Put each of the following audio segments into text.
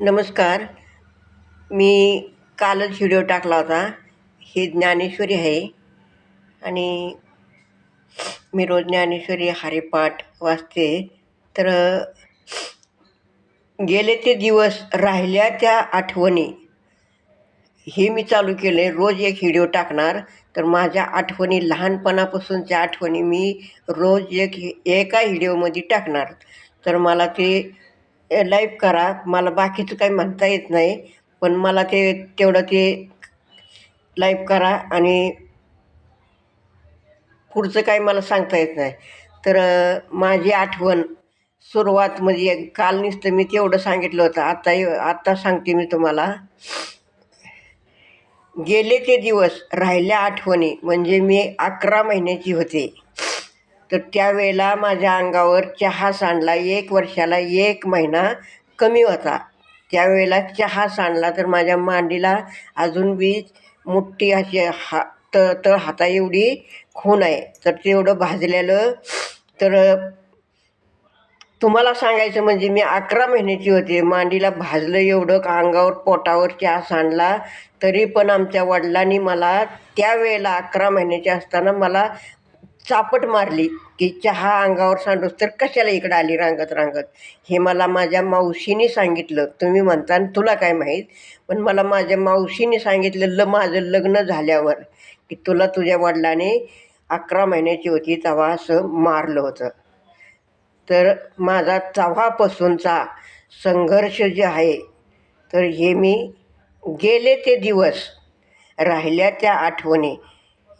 नमस्कार. मी कालच व्हिडिओ टाकला होता. ही ज्ञानेश्वरी आहे आणि मी रोज ज्ञानेश्वरी हरिपाठ वाचते. तर गेले ते दिवस राहिल्या त्या आठवणी हे मी चालू केले. रोज एक व्हिडिओ टाकणार. तर माझ्या आठवणी, लहानपणापासूनच्या आठवणी मी रोज एका व्हिडिओमध्ये टाकणार. तर मला ते लाईक करा. मला बाकीचं काही म्हणता येत नाही, पण मला ते तेवढं ते लाईक करा आणि पुढचं काही मला सांगता येत नाही. तर माझी आठवण सुरुवात म्हणजे काल नुसतं मी तेवढं सांगितलं होतं. आत्ता सांगते मी तुम्हाला. गेले ते दिवस राहिल्या आठवणी म्हणजे मी 11 महिन्याची होते. तर त्यावेळेला माझ्या अंगावर चहा सांडला. 1 वर्षाला 1 महिना कमी होता. त्यावेळेला चहा सांडला तर माझ्या मांडीला अजून बी मोठी अशी तळ हाता एवढी खून आहे. तर तेवढं भाजलेलं. तर तुम्हाला सांगायचं म्हणजे मी 11 महिन्याची होते. मांडीला भाजलं एवढं का अंगावर पोटावर चहा सांडला. तरी पण आमच्या वडिलांनी मला त्यावेळेला 11 महिन्याची असताना मला चापट मारली की चहा अंगावर सांडूस तर कशाला इकडं आली रांगत रांगत. हे मला माझ्या मावशीने सांगितलं. तुम्ही म्हणता तुला काय माहीत, पण मला माझ्या मावशीने सांगितलेलं माझं लग्न झाल्यावर की तुला तुझ्या वडिलांनी 11 महिन्याची होती तेव्हा असं मारलं होतं. तर माझा तेव्हापासूनचा संघर्ष जे आहे, तर हे मी गेले ते दिवस राहिल्या त्या आठवणी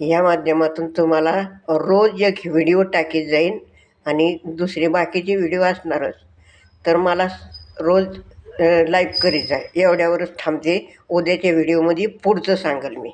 ह्या माध्यमातून तुम्हाला रोज एक व्हिडिओ टाकीत जाईन आणि दुसरे बाकीचे व्हिडिओ असणारच. तर मला रोज लाईक करीत जाय. एवढ्यावरच थांबते. उद्याच्या व्हिडिओमध्ये पुढचं सांगेल मी.